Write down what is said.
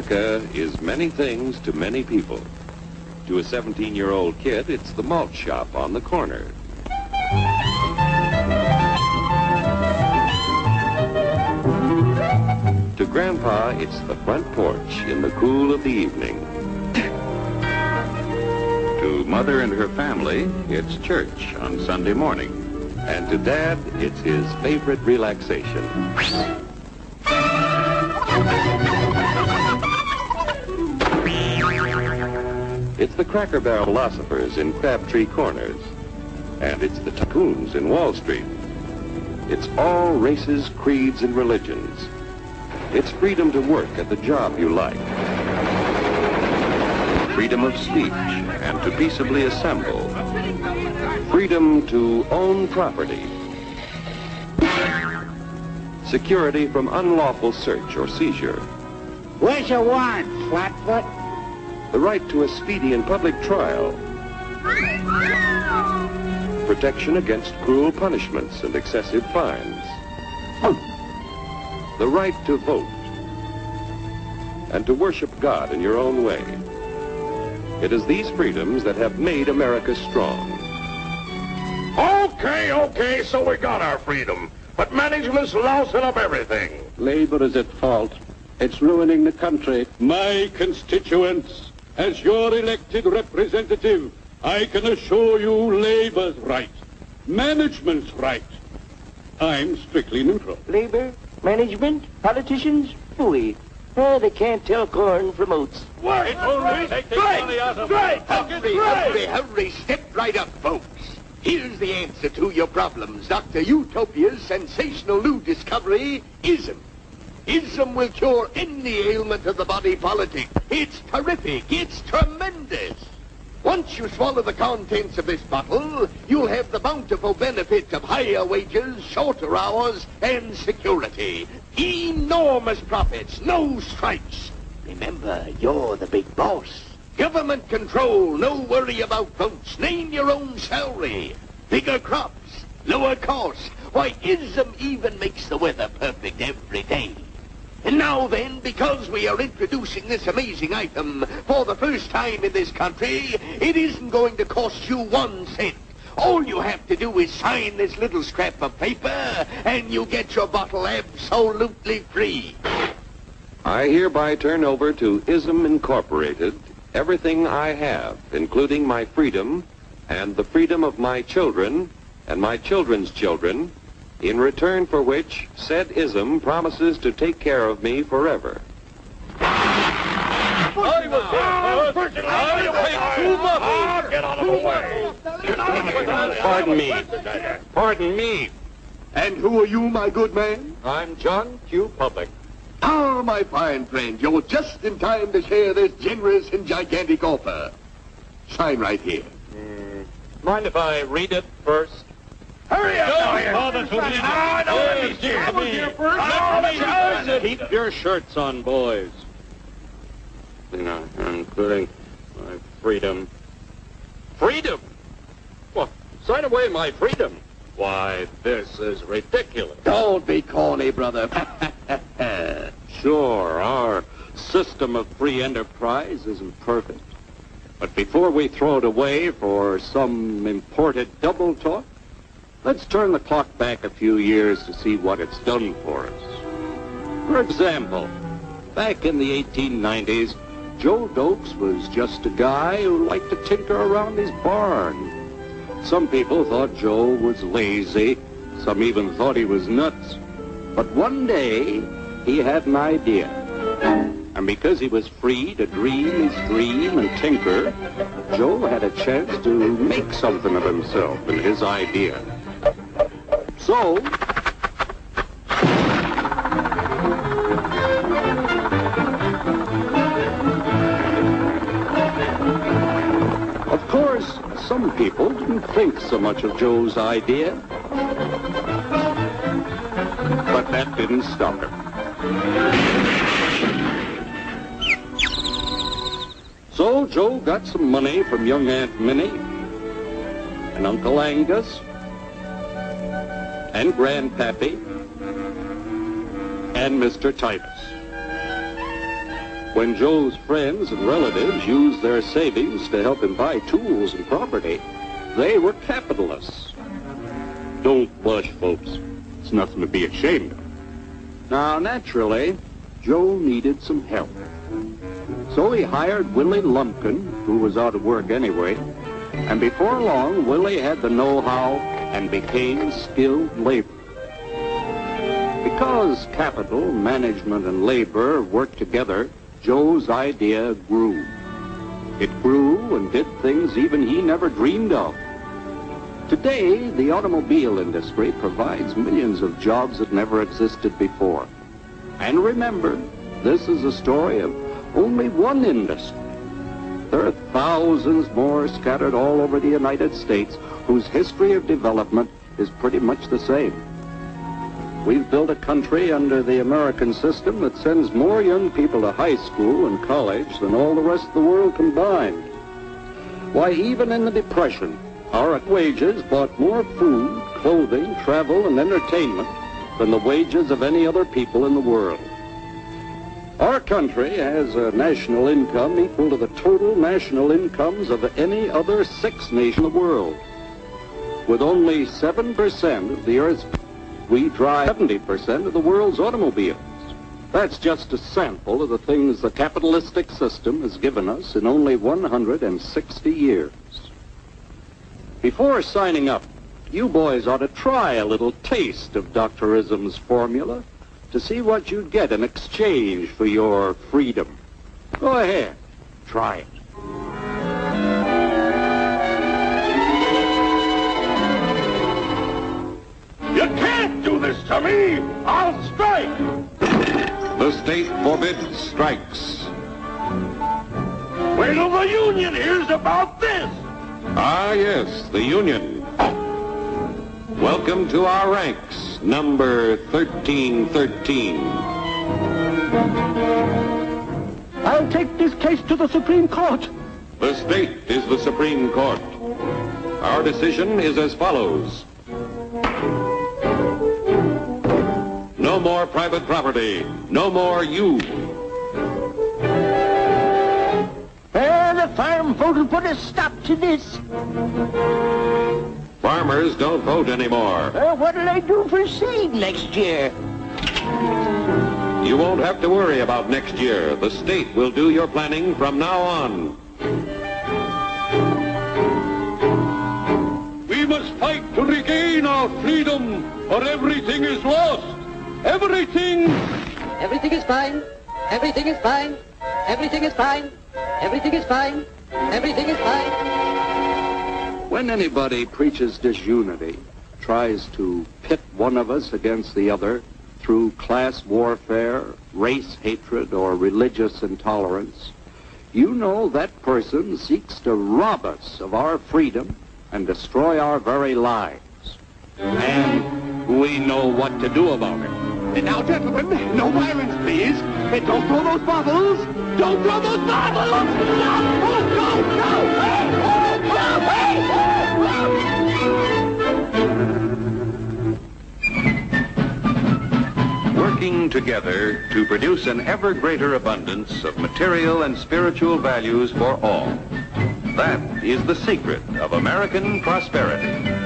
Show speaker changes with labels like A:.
A: America is many things to many people. To a 17-year-old kid, it's the malt shop on the corner. To Grandpa, it's the front porch in the cool of the evening. To Mother and her family, it's church on Sunday morning. And to Dad, it's his favorite relaxation. It's the Cracker Barrel philosophers in Crabtree Corners. And it's the tycoons in Wall Street. It's all races, creeds, and religions. It's freedom to work at the job you like. Freedom of speech and to peaceably assemble. Freedom to own property. Security from unlawful search or seizure.
B: Where's your warrant, Flatfoot?
A: The right to a speedy and public trial. Protection against cruel punishments and excessive fines. The right to vote. And to worship God in your own way. It is these freedoms that have made America strong.
C: Okay, so we got our freedom. But management's lousing up everything.
D: Labor is at fault. It's ruining the country.
E: My constituents, as your elected representative, I can assure you Labor's right. Management's right. I'm strictly neutral.
B: Labor, management, politicians, phooey. They can't tell corn from oats.
C: Work!
F: Hurry, step right up, folks. Here's the answer to your problems. Dr. Utopia's sensational new discovery, ism. Ism will cure any ailment of the body politic. It's terrific. It's tremendous. Once you swallow the contents of this bottle, you'll have the bountiful benefit of higher wages, shorter hours, and security. Enormous profits, no strikes. Remember, you're the big boss. Government control, no worry about votes. Name your own salary. Bigger crops, lower costs. Why, ism even makes the weather perfect every day. And now then, because we are introducing this amazing item for the first time in this country, it isn't going to cost you 1 cent. All you have to do is sign this little scrap of paper, and you get your bottle absolutely free.
A: I hereby turn over to Ism Incorporated everything I have, including my freedom and the freedom of my children and my children's children, in return for which said ism promises to take care of me forever.
C: Get out of the way!
D: Pardon me.
F: And who are you, my good man?
D: I'm John Q. Public.
F: Ah, my fine friend, you're just in time to share this generous and gigantic offer. Sign right here.
D: Mind if I read it first?
C: Hurry up!
D: Keep your shirts on, boys. Including my freedom. Freedom? Well, sign away my freedom. Why, this is ridiculous.
F: Don't be corny, brother.
D: Sure, our system of free enterprise isn't perfect. But before we throw it away for some imported double talk, let's turn the clock back a few years to see what it's done for us. For example, back in the 1890s, Joe Dokes was just a guy who liked to tinker around his barn. Some people thought Joe was lazy. Some even thought he was nuts. But one day, he had an idea. And because he was free to dream his dream and tinker, Joe had a chance to make something of himself and his idea. So, of course, some people didn't think so much of Joe's idea. But that didn't stop him. So Joe got some money from young Aunt Minnie and Uncle Angus and Grandpappy and Mr. Titus. When Joe's friends and relatives used their savings to help him buy tools and property, they were capitalists. Don't blush, folks. It's nothing to be ashamed of. Now, naturally, Joe needed some help. So he hired Willie Lumpkin, who was out of work anyway, and before long, Willie had the know-how and became skilled labor. Because capital, management, and labor worked together, Joe's idea grew. It grew and did things even he never dreamed of. Today, the automobile industry provides millions of jobs that never existed before. And remember, this is a story of only one industry. There are thousands more scattered all over the United States whose history of development is pretty much the same. We've built a country under the American system that sends more young people to high school and college than all the rest of the world combined. Why, even in the Depression, our wages bought more food, clothing, travel, and entertainment than the wages of any other people in the world. Our country has a national income equal to the total national incomes of any other 6 nations in the world. With only 7% of the Earth's people, we drive 70% of the world's automobiles. That's just a sample of the things the capitalistic system has given us in only 160 years. Before signing up, you boys ought to try a little taste of Dr. Ism's formula to see what you'd get in exchange for your freedom. Go ahead, try it.
C: You can't do this to me! I'll strike!
A: The state forbids strikes.
C: Wait till the union hears about this!
A: Ah, yes, the Union. Welcome to our ranks, number 1313.
B: I'll take this case to the Supreme Court.
A: The state is the Supreme Court. Our decision is as follows. No more private property. No more you.
B: The farm vote will put a stop to this.
A: Farmers don't vote anymore.
B: What'll I do for seed next year?
A: You won't have to worry about next year. The state will do your planning from now on.
E: We must fight to regain our freedom, or everything is lost. Everything!
G: Everything is fine. Everything is fine. Everything is fine. Everything is fine. Everything is fine.
D: When anybody preaches disunity, tries to pit one of us against the other through class warfare, race hatred, or religious intolerance, you know that person seeks to rob us of our freedom and destroy our very lives. And we know what to do about it.
F: And now, gentlemen, no violence, please. And don't throw those bottles. Don't throw those bottles. No, no, no. Hey,
A: Working together to produce an ever greater abundance of material and spiritual values for all. That is the secret of American prosperity.